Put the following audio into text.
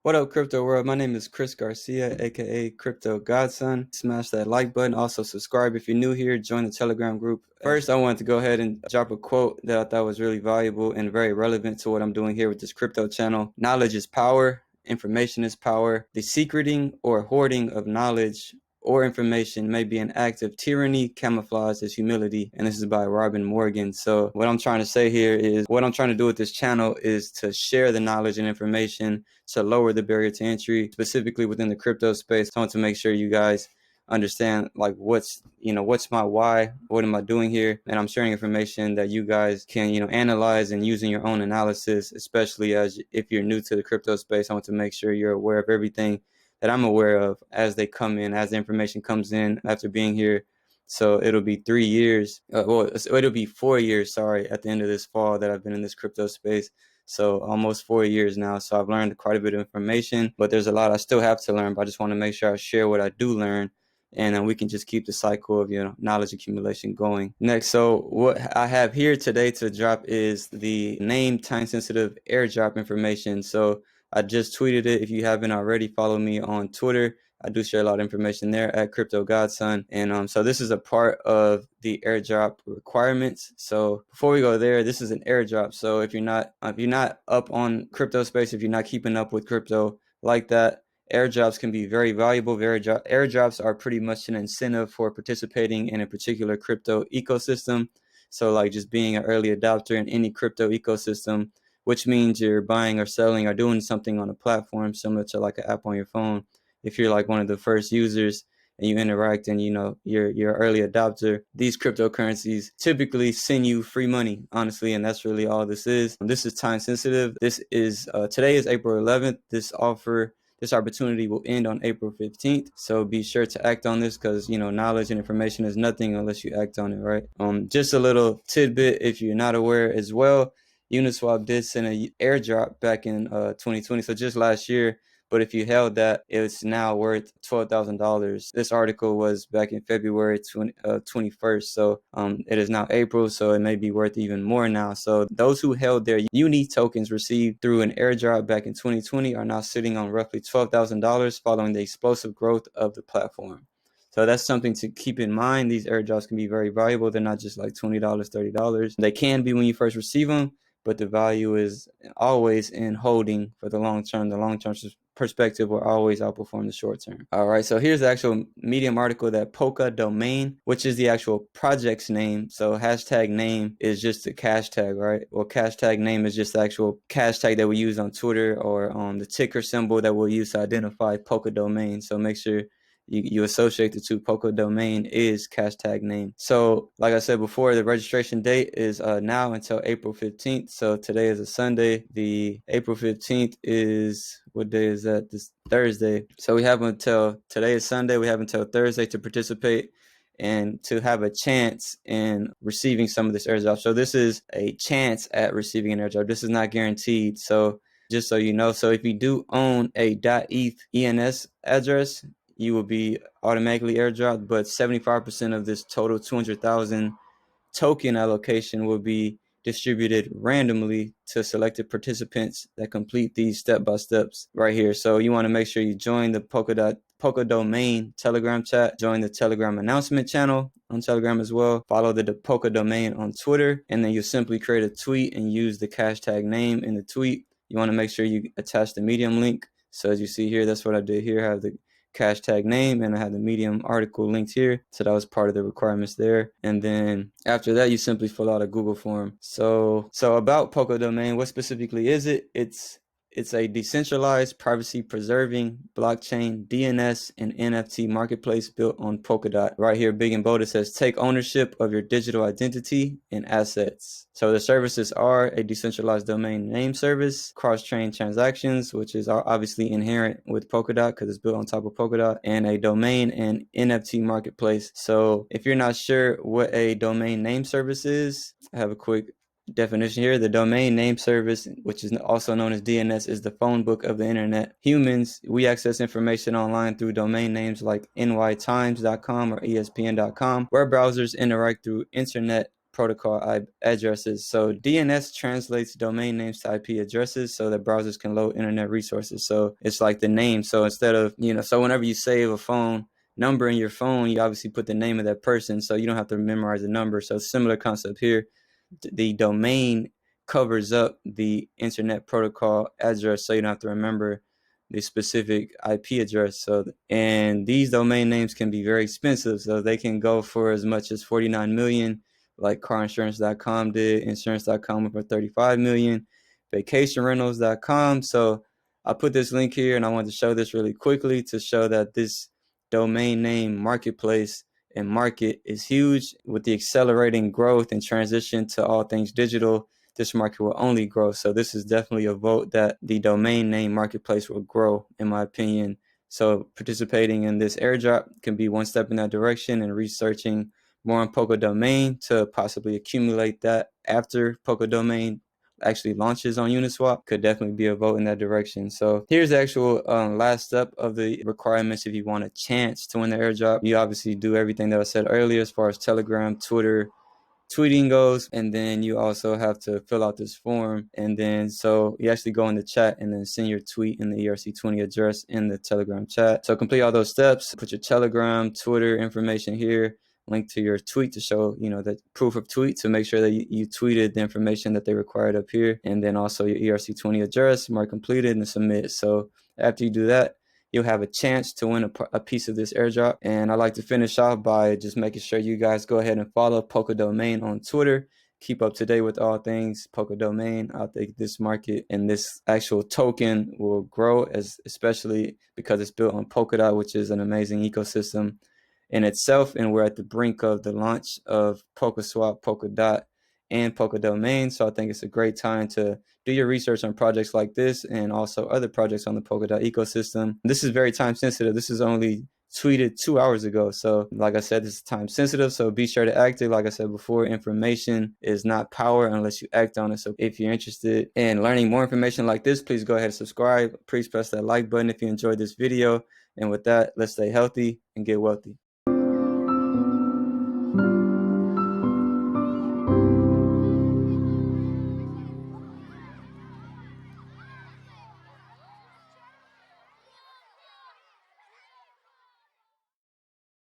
What up, crypto world? My name is Chris Garcia, aka Crypto Godson. Smash that like button. Also, subscribe if you're new here. Join the Telegram group. First, I wanted to go ahead and drop a quote that I thought was really valuable and very relevant to what I'm doing here with this crypto channel. Knowledge is power. Information is power. The secreting or hoarding of knowledge or information may be an act of tyranny camouflaged as humility. And this is by Robin Morgan. So what I'm trying to say here is what I'm trying to do with this channel is to share the knowledge and information to lower the barrier to entry, specifically within the crypto space. I want to make sure you guys understand like what's my why, what am I doing here, and I'm sharing information that you guys can analyze and use in your own analysis, especially as if you're new to the crypto space. I want to make sure you're aware of everything that I'm aware of as they come in, as the information comes in after being here. So it'll be 3 years, it'll be 4 years, sorry, at the end of this fall that I've been in this crypto space. So almost 4 years now. So I've learned quite a bit of information, but there's a lot I still have to learn, but I just want to make sure I share what I do learn. And then we can just keep the cycle of knowledge accumulation going. Next, so what I have here today to drop is the name time sensitive airdrop information. So I just tweeted it. If you haven't already, follow me on Twitter. I do share a lot of information there at Crypto Godson. And so this is a part of the airdrop requirements. So before we go there, this is an airdrop. So if you're not up on crypto space, if you're not keeping up with crypto like that, airdrops can be very valuable. Airdrops are pretty much an incentive for participating in a particular crypto ecosystem. So like just being an early adopter in any crypto ecosystem, which means you're buying or selling or doing something on a platform similar to like an app on your phone. If you're like one of the first users and you interact and you're an early adopter, these cryptocurrencies typically send you free money, honestly, and that's really all this is. This is time sensitive. This is today is April 11th. This opportunity will end on April 15th. So be sure to act on this because, knowledge and information is nothing unless you act on it, right? Just a little tidbit if you're not aware as well. UnitSwap did send an airdrop back in 2020, so just last year. But if you held that, it's now worth $12,000. This article was back in February 21st, so it is now April, so it may be worth even more now. So those who held their Uni tokens received through an airdrop back in 2020 are now sitting on roughly $12,000 following the explosive growth of the platform. So that's something to keep in mind. These airdrops can be very valuable. They're not just like $20, $30. They can be when you first receive them, but the value is always in holding for the long term. The long-term perspective will always outperform the short term. All right, so here's the actual Medium article that Polkadomain, which is the actual project's name. So hashtag name is just a cash tag, right? Well, cash tag name is just the actual cash tag that we use on Twitter or on the ticker symbol that we'll use to identify Polkadomain. So make sure you associate the two. Polkadomain is cash tag name. So like I said before, the registration date is now until April 15th. So today is a Sunday. The April 15th is, what day is that? This Thursday. So we have until, today is Sunday, we have until Thursday to participate and to have a chance in receiving some of this airdrop. So this is a chance at receiving an airdrop. This is not guaranteed. So just so you know, so if you do own a .eth ENS address, you will be automatically airdropped, but 75% of this total 200,000 token allocation will be distributed randomly to selected participants that complete these step-by-steps right here. So you want to make sure you join the Polkadomain Telegram chat, join the Telegram announcement channel on Telegram as well, follow the Polkadomain on Twitter, and then you simply create a tweet and use the hashtag name in the tweet. You want to make sure you attach the Medium link. So as you see here, that's what I did here. I have the hashtag name and I have the Medium article linked here. So that was part of the requirements there. And then after that, you simply fill out a Google form. So about Polkadomain, what specifically is it? It's a decentralized, privacy-preserving blockchain DNS and NFT marketplace built on Polkadot. Right here, big and bold, it says, take ownership of your digital identity and assets. So the services are a decentralized domain name service, cross-chain transactions, which is obviously inherent with Polkadot because it's built on top of Polkadot, and a domain and NFT marketplace. So if you're not sure what a domain name service is, I have a quick definition here. The domain name service, which is also known as DNS, is the phone book of the internet. Humans, we access information online through domain names like nytimes.com or espn.com. Web browsers interact through internet protocol addresses. So DNS translates domain names to IP addresses so that browsers can load internet resources. So it's like the name. So instead of, so whenever you save a phone number in your phone, you obviously put the name of that person, so you don't have to memorize the number. So similar concept here. The domain covers up the internet protocol address, so you don't have to remember the specific IP address. So, and these domain names can be very expensive, so they can go for as much as 49 million, like carinsurance.com did. Insurance.com went for 35 million. Vacationrentals.com. So I put this link here, and I wanted to show this really quickly to show that this domain name marketplace and market is huge. With the accelerating growth and transition to all things digital, this market will only grow. So this is definitely a vote that the domain name marketplace will grow, in my opinion. So participating in this airdrop can be one step in that direction, and researching more on Polkadomain to possibly accumulate that after Polkadomain actually launches on UnitSwap could definitely be a vote in that direction. So here's the actual last step of the requirements if you want a chance to win the airdrop. You obviously do everything that I said earlier as far as Telegram, Twitter, tweeting goes, and then you also have to fill out this form, and then so you actually go in the chat and then send your tweet in the ERC20 address in the Telegram chat. So complete all those steps, put your Telegram, Twitter information here, link to your tweet to show that proof of tweet, to make sure that you tweeted the information that they required up here, and then also your ERC20 address, mark completed, and submit. So after you do that, you'll have a chance to win a piece of this airdrop. And I like to finish off by just making sure you guys go ahead and follow Polkadomain on Twitter. Keep up to date with all things Polkadomain. I think this market and this actual token will grow, especially because it's built on Polkadot, which is an amazing ecosystem in itself. And we're at the brink of the launch of PolkaSwap, Polkadot, and Polkadomain. So I think it's a great time to do your research on projects like this and also other projects on the Polkadot ecosystem. This is very time sensitive. This is only tweeted 2 hours ago. So like I said, this is time sensitive. So be sure to act it. Like I said before, information is not power unless you act on it. So if you're interested in learning more information like this, please go ahead and subscribe. Please press that like button if you enjoyed this video. And with that, let's stay healthy and get wealthy.